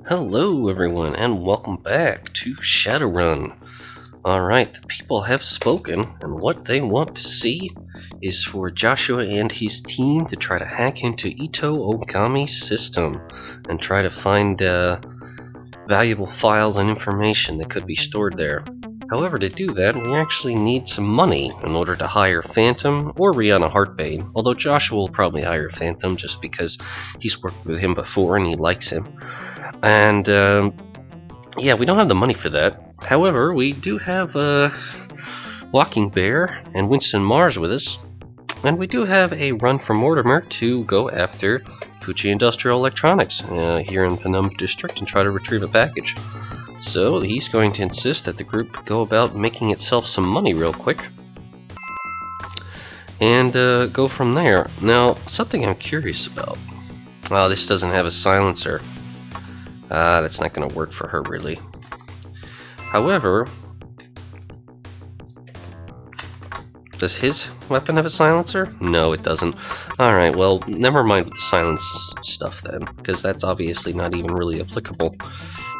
Hello everyone, and welcome back to Shadowrun. Alright, the people have spoken, and what they want to see is for Joshua and his team to try to hack into Ito Ogami's system and try to find valuable files and information that could be stored there. However, to do that, we actually need some money in order to hire Phantom or Rihanna Heartbane, although Joshua will probably hire Phantom just because he's worked with him before and he likes him. And, yeah, we don't have the money for that. However, we do have Walking Bear and Winston Mars with us, and we do have a run for Mortimer to go after Fuchi Industrial Electronics here in Phnom District and try to retrieve a package. So he's going to insist that the group go about making itself some money real quick and go from there. Now, something I'm curious about. Wow, this doesn't have a silencer. That's not going to work for her, really. However, does his weapon have a silencer? No, it doesn't. Alright, well, never mind with the silence stuff then, because that's obviously not even really applicable.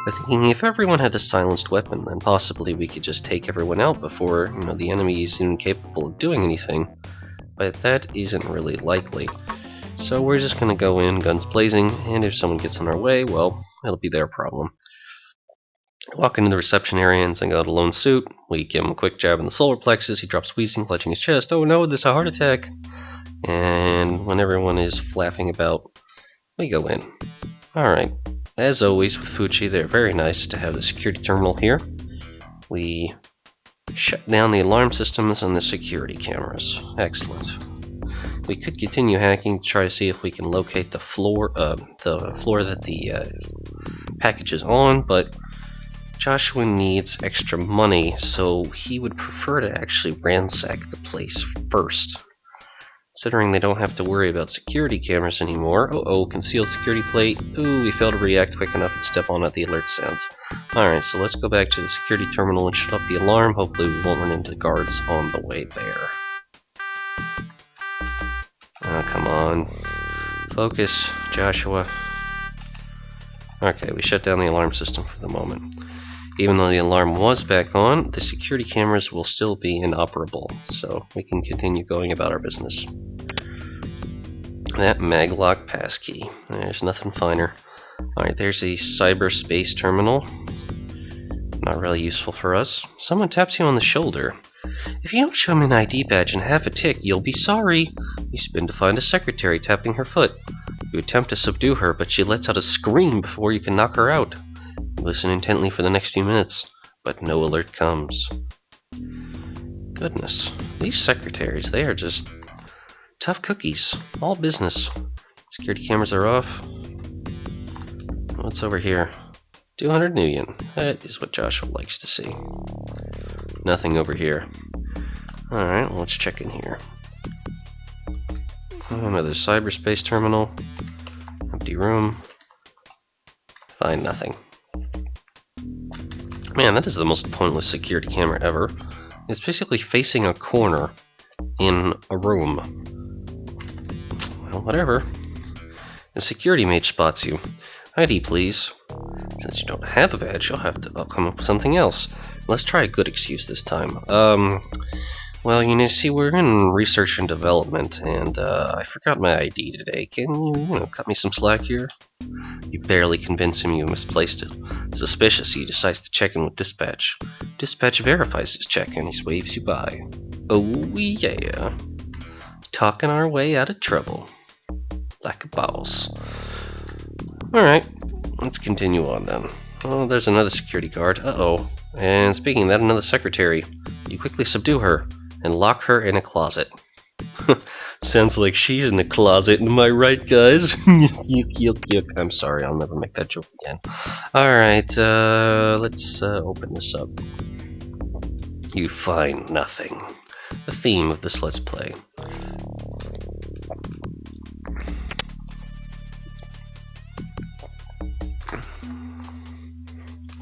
I'm thinking if everyone had a silenced weapon, then possibly we could just take everyone out before, the enemy is even capable of doing anything. But that isn't really likely. So we're just going to go in, guns blazing, and if someone gets in our way, well, it'll be their problem. Walk into the reception area and sing out a lone suit. We give him a quick jab in the solar plexus. He drops wheezing, clutching his chest. Oh no, there's a heart attack! And when everyone is flapping about, we go in. Alright, as always with Fuchi, they're very nice to have the security terminal here. We shut down the alarm systems and the security cameras. Excellent. We could continue hacking to try to see if we can locate the floor that the package is on, but Joshua needs extra money, so he would prefer to actually ransack the place first. Considering they don't have to worry about security cameras anymore. Concealed security plate. Ooh, we failed to react quick enough and step on at the alert sounds. Alright, so let's go back to the security terminal and shut off the alarm. Hopefully we won't run into guards on the way there. Oh, come on. Focus, Joshua. Okay, we shut down the alarm system for the moment. Even though the alarm was back on, the security cameras will still be inoperable, so we can continue going about our business. That maglock passkey. There's nothing finer. Alright, there's a cyberspace terminal. Not really useful for us. Someone taps you on the shoulder. If you don't show me an ID badge and have a tick, you'll be sorry. You spin to find a secretary tapping her foot. You attempt to subdue her, but she lets out a scream before you can knock her out. You listen intently for the next few minutes, but no alert comes. Goodness, these secretaries, they are just tough cookies. All business. Security cameras are off. What's over here? 200 million. That is what Joshua likes to see. Nothing over here. Alright, well, let's check in here. Another cyberspace terminal. Empty room. Find nothing. Man, that is the most pointless security camera ever. It's basically facing a corner in a room. Well, whatever. The security mate spots you. ID, please. Since you don't have a badge, I'll come up with something else. Let's try a good excuse this time. Well, see, we're in research and development, and I forgot my ID today. Can you, cut me some slack here? You barely convince him you misplaced it. Suspicious, he decides to check in with dispatch. Dispatch verifies his check, and he waves you by. Oh, yeah. Talking our way out of trouble. Like a boss. Alright, let's continue on then. Oh, there's another security guard. Uh-oh. And speaking of that, another secretary. You quickly subdue her and lock her in a closet. Sounds like she's in the closet, am I right, guys? Yuck. I'm sorry, I'll never make that joke again. Alright, let's open this up. You find nothing. The theme of this Let's Play.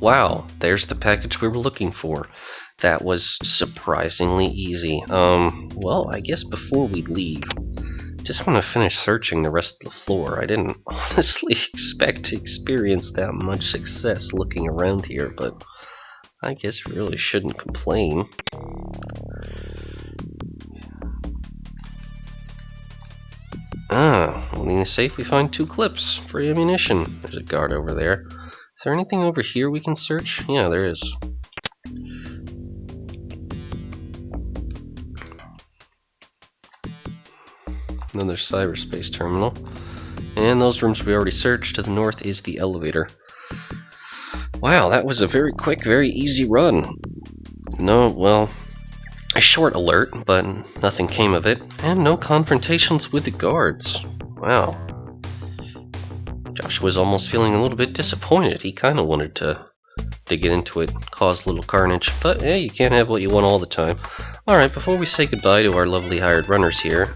Wow, there's the package we were looking for. That was surprisingly easy. Well, I guess before we leave, Just want to finish searching the rest of the floor. I didn't honestly expect to experience that much success looking around here, but I guess we really shouldn't complain. In the safe we find 2 clips for ammunition. There's a guard over there. Is there anything over here we can search? Yeah, there is. Another cyberspace terminal. And those rooms we already searched. To the north is the elevator. Wow, that was a very quick, very easy run. No, well, a short alert, but nothing came of it. And no confrontations with the guards. Wow. Josh was almost feeling a little bit disappointed. He kind of wanted to get into it, cause a little carnage. But, hey, you can't have what you want all the time. Alright, before we say goodbye to our lovely hired runners here,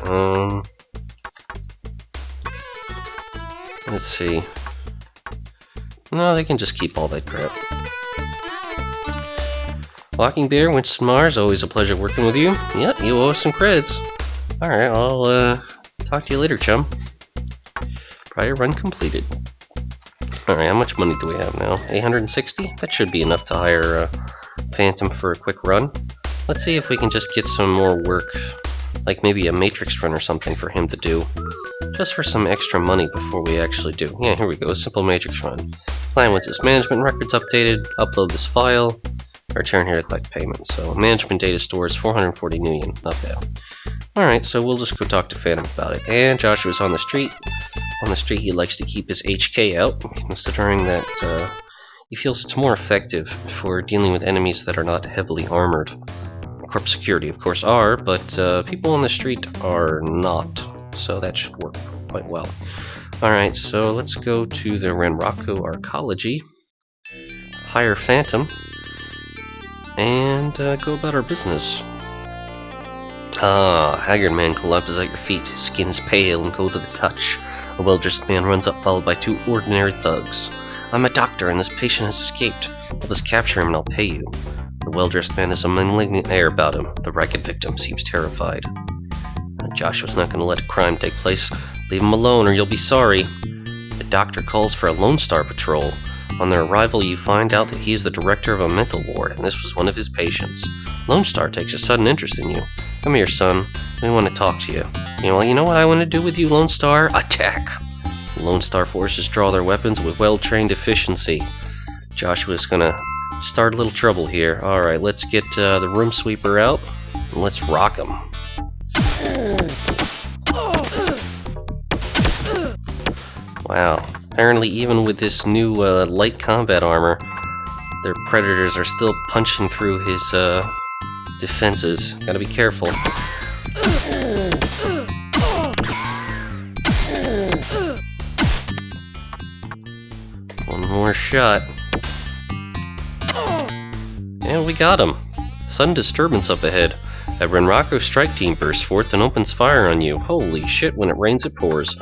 let's see. No, they can just keep all that crap. Walking Bear, Winston Mars, always a pleasure working with you. Yep, you owe us some creds. Alright, I'll talk to you later, chum. Prior run completed. Alright, how much money do we have now? 860? That should be enough to hire Phantom for a quick run. Let's see if we can just get some more work, like maybe a Matrix run or something for him to do. Just for some extra money before we actually do. Yeah, here we go, a simple Matrix run. Client wants his management records updated, upload this file, return here to collect payment. So, management data stores 440 million, not bad. Alright, so we'll just go talk to Phantom about it. And Joshua's on the street. On the street, he likes to keep his HK out, considering that he feels it's more effective for dealing with enemies that are not heavily armored. Corp security, of course, are, but people on the street are not, so that should work quite well. Alright, so let's go to the Renraku Arcology, hire Phantom, and go about our business. Haggard man collapses at your feet, his skin is pale and cold to the touch. A well-dressed man runs up, followed by 2 ordinary thugs. I'm a doctor, and this patient has escaped. Let us capture him, and I'll pay you. The well-dressed man has a malignant air about him. The ragged victim seems terrified. Joshua's not going to let a crime take place. Leave him alone, or you'll be sorry. The doctor calls for a Lone Star patrol. On their arrival, you find out that he is the director of a mental ward, and this was one of his patients. Lone Star takes a sudden interest in you. Come here, son. We want to talk to you. You know what I want to do with you, Lone Star? Attack! Lone Star forces draw their weapons with well-trained efficiency. Joshua's gonna start a little trouble here. Alright, let's get the room sweeper out, and let's rock him. Wow. Apparently, even with this new light combat armor, their predators are still punching through his defenses. Gotta be careful. One more shot. And we got him. Sudden disturbance up ahead. A Renraku strike team bursts forth and opens fire on you. Holy shit, when it rains it pours.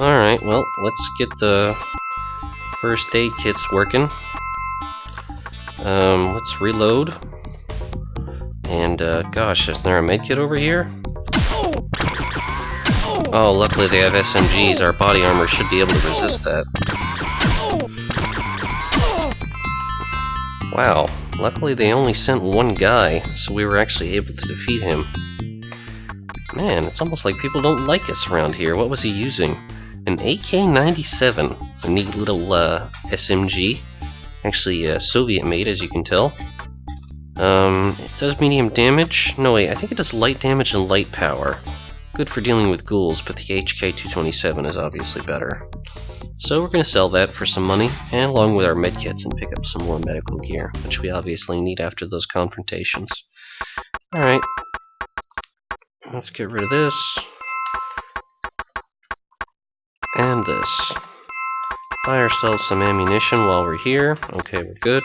Alright, well, let's get the first aid kits working. Let's reload. And, gosh, is there a med kit over here? Oh, luckily they have SMGs. Our body armor should be able to resist that. Wow, luckily they only sent one guy, so we were actually able to defeat him. Man, it's almost like people don't like us around here. What was he using? An AK-97. A neat little SMG. Actually, Soviet-made, as you can tell. It does medium damage. No, wait, I think it does light damage and light power. Good for dealing with ghouls, but the HK-227 is obviously better. So we're going to sell that for some money, and along with our medkits, and pick up some more medical gear, which we obviously need after those confrontations. Alright. Let's get rid of this. And this. Buy ourselves some ammunition while we're here. Okay, we're good.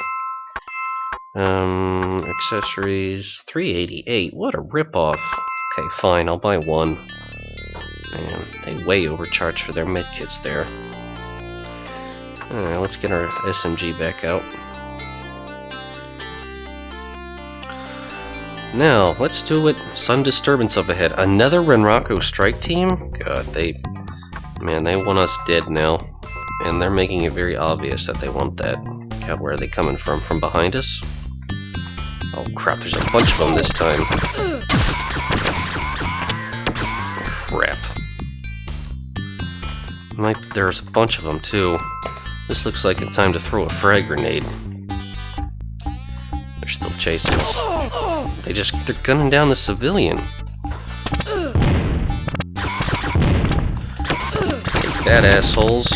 Accessories, 388. What a ripoff. Okay, fine, I'll buy one. Man, they way overcharged for their medkits there. Alright, let's get our SMG back out. Now, let's do it. Sun disturbance up ahead. Another Renraku strike team? God, man, they want us dead now. And they're making it very obvious that they want that. God, where are they coming from? From behind us? Oh crap, there's a bunch of them this time. Crap. There's a bunch of them too. This looks like it's time to throw a frag grenade. They're still chasing us. They're gunning down the civilian. Take that, assholes.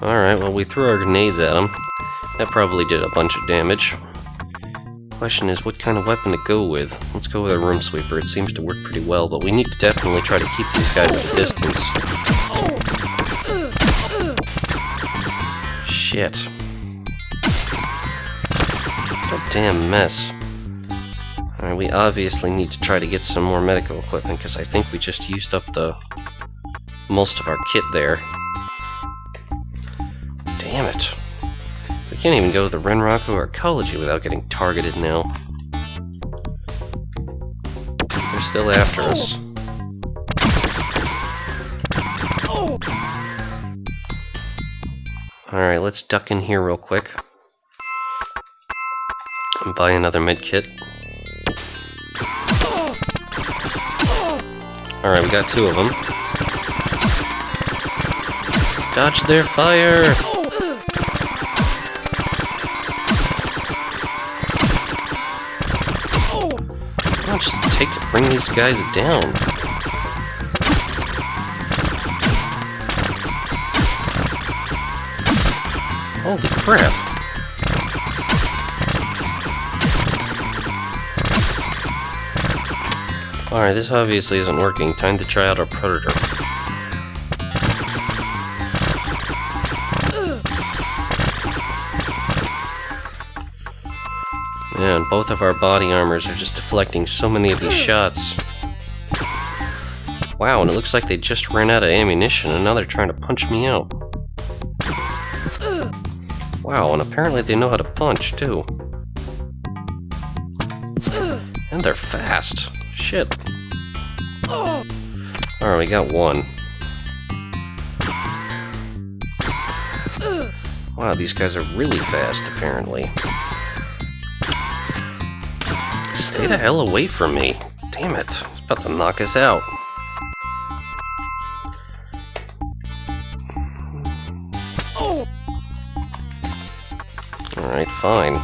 Alright, well, we threw our grenades at them. That probably did a bunch of damage. Question is, what kind of weapon to go with? Let's go with a room sweeper. It seems to work pretty well, but we need to definitely try to keep these guys at a distance. Shit. What a damn mess. Alright, we obviously need to try to get some more medical equipment, because I think we just used up most of our kit there. Damn it. We can't even go to the Renraku Archaeology without getting targeted now. They're still after us. Alright, let's duck in here real quick. And buy another medkit. Alright, we got 2 of them. Dodge their fire! How much does it take to bring these guys down? Holy crap! Alright, this obviously isn't working. Time to try out our predator. Man, both of our body armors are just deflecting so many of these shots. Wow, and it looks like they just ran out of ammunition and now they're trying to punch me out. Wow, and apparently they know how to punch, too. And they're fast. Shit. Alright, we got 1. Wow, these guys are really fast, apparently. Stay the hell away from me. Damn it. It's about to knock us out. Alright, fine.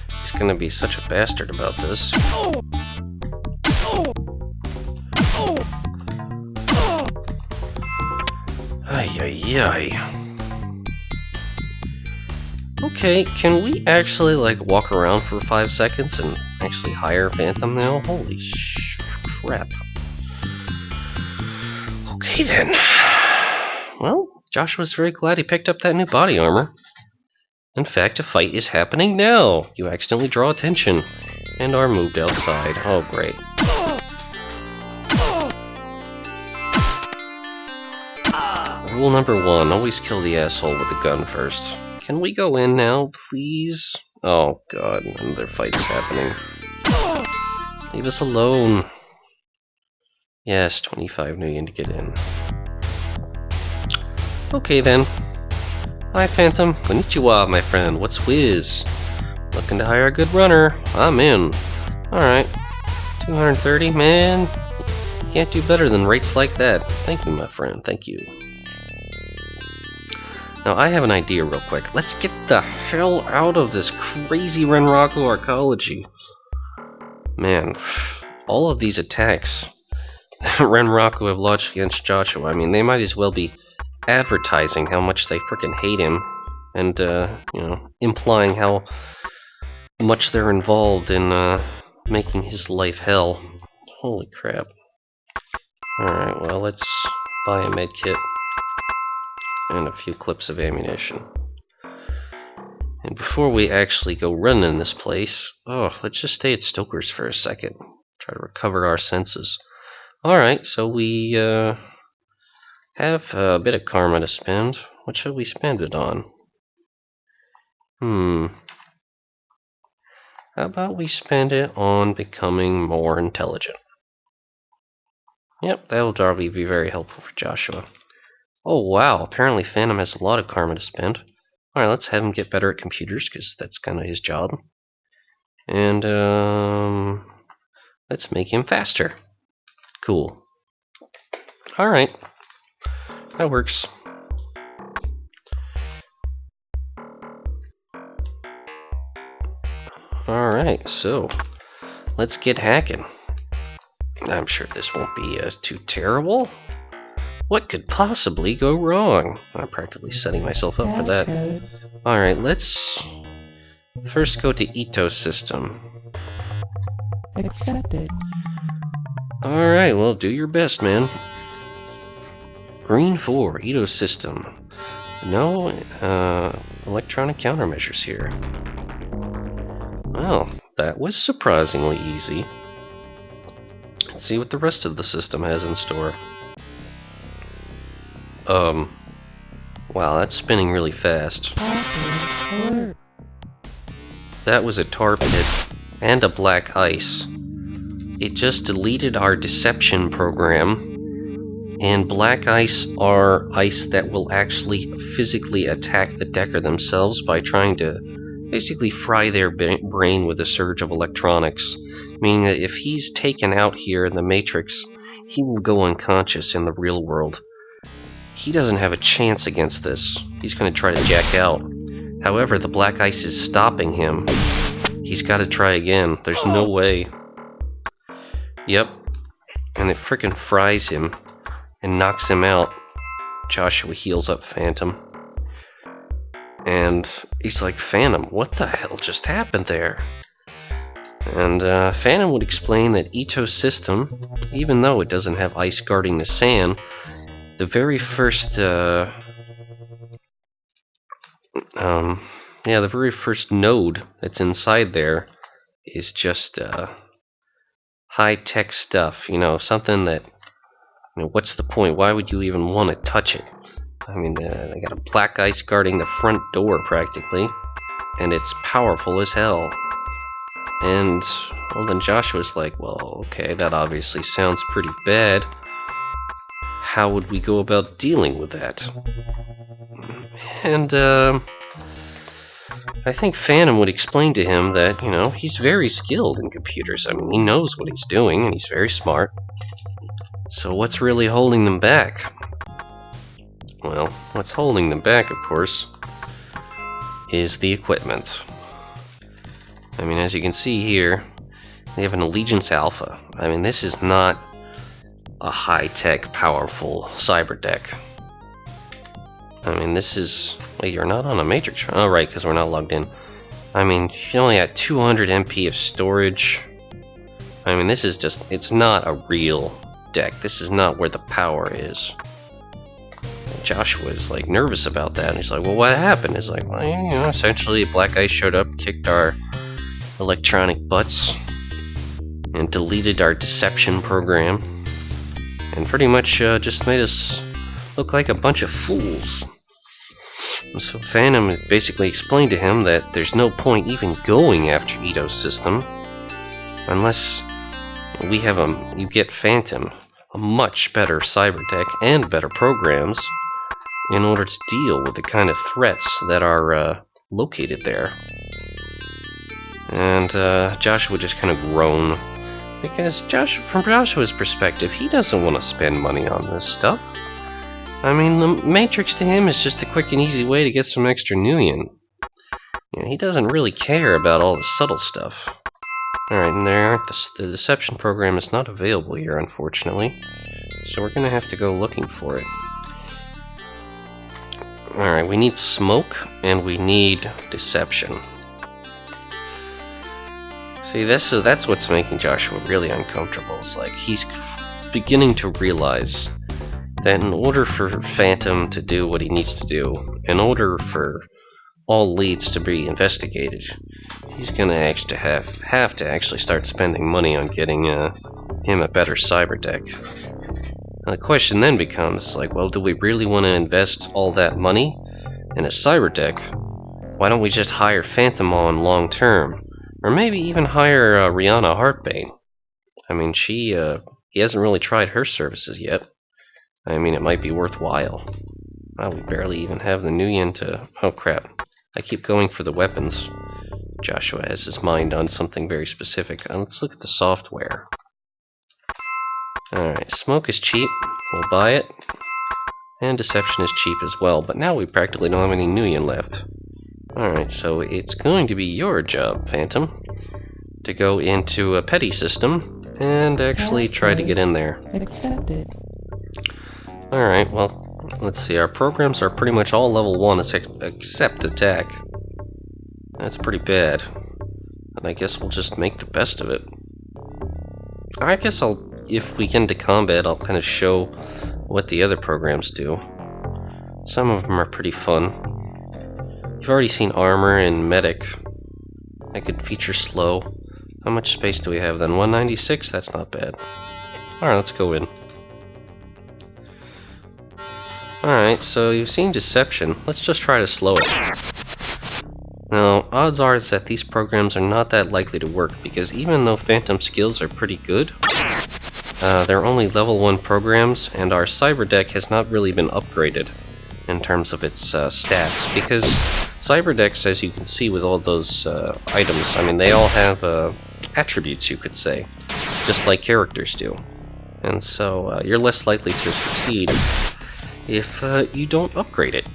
He's gonna be such a bastard about this. Ay, ay, ay. Okay, can we actually, like, walk around for 5 seconds and actually hire Phantom now? Holy crap. Okay, then. Well, Joshua's very glad he picked up that new body armor. In fact, a fight is happening now. You accidentally draw attention. And are moved outside. Oh, great. Rule number 1, always kill the asshole with the gun first. Can we go in now, please? Oh, God, another fight is happening. Leave us alone. Yes, 25 million to get in. Okay, then. Hi, Phantom. Konnichiwa, my friend. What's whiz? Looking to hire a good runner. I'm in. Alright. 230, man. You can't do better than rates like that. Thank you, my friend. Thank you. Now, I have an idea real quick. Let's get the hell out of this crazy Renraku Archaeology. Man, all of these attacks Renraku have lodged against Joshua, I mean, they might as well be advertising how much they frickin' hate him, and, you know, implying how much they're involved in, making his life hell. Holy crap. Alright, well, let's buy a medkit. And a few clips of ammunition. And before we actually go running in this place, let's just stay at Stoker's for a second. Try to recover our senses. Alright, so we have a bit of karma to spend. What should we spend it on? How about we spend it on becoming more intelligent? Yep, that will probably be very helpful for Joshua. Oh wow, apparently Phantom has a lot of karma to spend. Alright, let's have him get better at computers, because that's kind of his job. And, let's make him faster. Cool. Alright. That works. Alright, so let's get hacking. I'm sure this won't be too terrible. What could possibly go wrong? I'm practically setting myself up for that. Alright, let's first go to Ito's system. Accepted. Alright, well, do your best, man. Green 4, Ito's system. No electronic countermeasures here. Well, that was surprisingly easy. Let's see what the rest of the system has in store. Wow, that's spinning really fast. That was a tar pit and a black ice. It just deleted our deception program, and black ice are ice that will actually physically attack the Decker themselves by trying to basically fry their brain with a surge of electronics, meaning that if he's taken out here in the Matrix, he will go unconscious in the real world. He doesn't have a chance against this. He's going to try to jack out. However, the black ice is stopping him. He's got to try again. There's no way. Yep. And it frickin' fries him and knocks him out. Joshua heals up Phantom. And he's like, Phantom, what the hell just happened there? And Phantom would explain that Ito's system, even though it doesn't have ice guarding the sand, the very first, the very first node that's inside there is just high-tech stuff, something that, what's the point? Why would you even want to touch it? I mean, they got a black ice guarding the front door, practically, and it's powerful as hell. And, well, then Joshua's like, well, okay, that obviously sounds pretty bad. How would we go about dealing with that? And, I think Phantom would explain to him that, he's very skilled in computers. I mean, he knows what he's doing, and he's very smart. So what's really holding them back? Well, what's holding them back, of course, is the equipment. I mean, as you can see here, they have an Allegiance Alpha. I mean, this is not a high-tech, powerful cyber deck. I mean, this is... Wait, you're not on a Matrix. Oh, right, because we're not logged in. I mean, she only had 200 MP of storage. I mean, this is just... It's not a real deck. This is not where the power is. And Joshua is, like, nervous about that. And he's like, well, what happened? He's like, well, essentially, Black Ice showed up, kicked our electronic butts, and deleted our deception program. And pretty much just made us look like a bunch of fools. And so Phantom basically explained to him that there's no point even going after Ito's system unless you get Phantom a much better cyber tech and better programs in order to deal with the kind of threats that are located there. And Joshua just kind of groaned. Because from Joshua's perspective, he doesn't want to spend money on this stuff. I mean, the Matrix to him is just a quick and easy way to get some extra nuyen. He doesn't really care about all the subtle stuff. Alright, and the deception program is not available here, unfortunately. So we're gonna have to go looking for it. Alright, we need smoke, and we need deception. See, that's what's making Joshua really uncomfortable. It's like he's beginning to realize that in order for Phantom to do what he needs to do, in order for all leads to be investigated, he's gonna actually have to actually start spending money on getting him a better cyber deck. And the question then becomes, like, well, do we really want to invest all that money in a cyber deck Why don't we just hire Phantom on long term? Or maybe even hire Rihanna Heartbane. I mean, he hasn't really tried her services yet. I mean, it might be worthwhile. Wow, we barely even have the Nuyen to... Oh, crap. I keep going for the weapons. Joshua has his mind on something very specific. Let's look at the software. Alright, smoke is cheap. We'll buy it. And deception is cheap as well. But now we practically don't have any Nuyen left. Alright, so it's going to be your job, Phantom, to go into a petty system and actually try to get in there. Accepted. Alright, well, let's see. Our programs are pretty much all level 1 except attack. That's pretty bad. And I guess we'll just make the best of it. I guess if we get into combat, I'll kind of show what the other programs do. Some of them are pretty fun. You've already seen armor and medic. I could feature slow. How much space do we have then? 196? That's not bad. Alright, let's go in. Alright, so you've seen deception. Let's just try to slow it. Now, odds are that these programs are not that likely to work, because even though Phantom skills are pretty good, they're only level 1 programs, and our cyber deck has not really been upgraded in terms of its stats, because cyber decks, as you can see with all those items, I mean, they all have attributes, you could say, just like characters do. And so you're less likely to succeed if you don't upgrade it.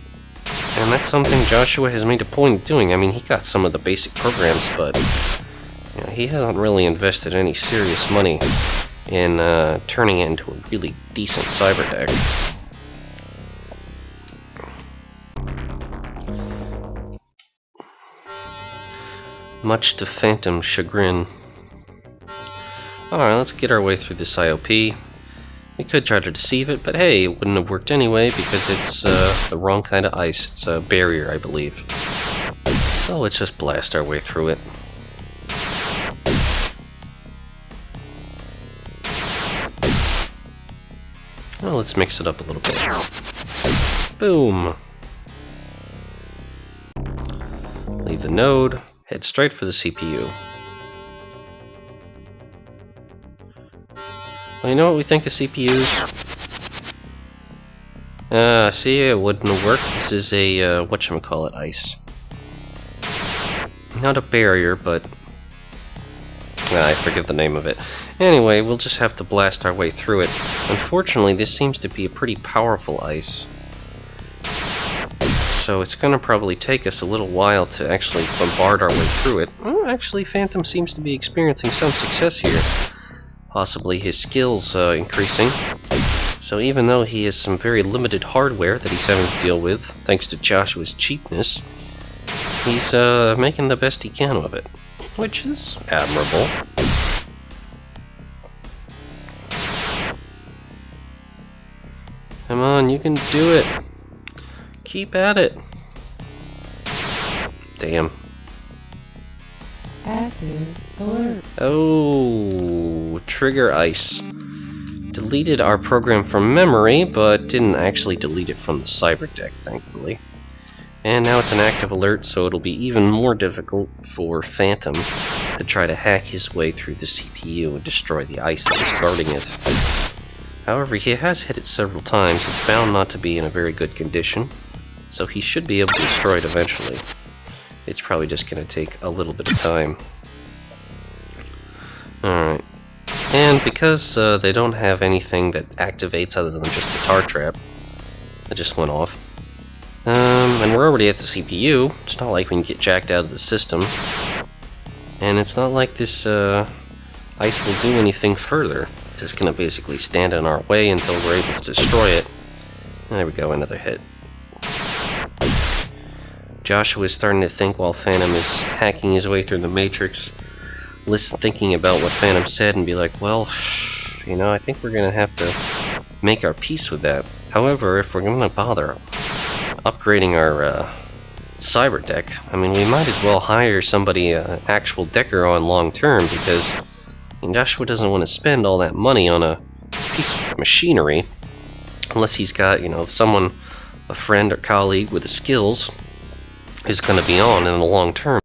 And that's something Joshua has made a point of doing. I mean, he got some of the basic programs, but you know, he hasn't really invested any serious money in turning it into a really decent cyber deck. Much to Phantom's chagrin. Alright, let's get our way through this IOP. We could try to deceive it, but hey, it wouldn't have worked anyway because it's the wrong kind of ice. It's a barrier, I believe. So let's just blast our way through it. Well, let's mix it up a little bit. Boom! Leave the node, head straight for the CPU. Well, you know what we think of CPUs? See, it wouldn't have worked. This is a, whatchamacallit, ice. Not a barrier, but... I forget the name of it. Anyway, we'll just have to blast our way through it. Unfortunately, this seems to be a pretty powerful ice. So it's gonna probably take us a little while to actually bombard our way through it. Oh, actually, Phantom seems to be experiencing some success here. Possibly his skills increasing. So even though he has some very limited hardware that he's having to deal with, thanks to Joshua's cheapness, he's making the best he can of it, which is admirable. Come on, you can do it. Keep at it. Damn. Active alert. Oh, trigger ice. Deleted our program from memory, but didn't actually delete it from the cyber deck, thankfully. And now it's an active alert, so it'll be even more difficult for Phantom to try to hack his way through the CPU and destroy the ice that is guarding it. However, he has hit it several times. It's bound not to be in a very good condition, so he should be able to destroy it eventually. It's probably just going to take a little bit of time. Alright. And because they don't have anything that activates other than just the tar trap that just went off, and we're already at the CPU, it's not like we can get jacked out of the system, and it's not like this ice will do anything further. It's just going to basically stand in our way until we're able to destroy it. There we go, another hit. Joshua is starting to think while Phantom is hacking his way through the Matrix, thinking about what Phantom said and be like, well, you know, I think we're going to have to make our peace with that. However, if we're going to bother upgrading our cyber deck, I mean, we might as well hire somebody, an actual decker on long term, because Joshua doesn't want to spend all that money on a piece of machinery unless he's got, you know, someone, a friend or colleague with the skills is going to be on in the long term.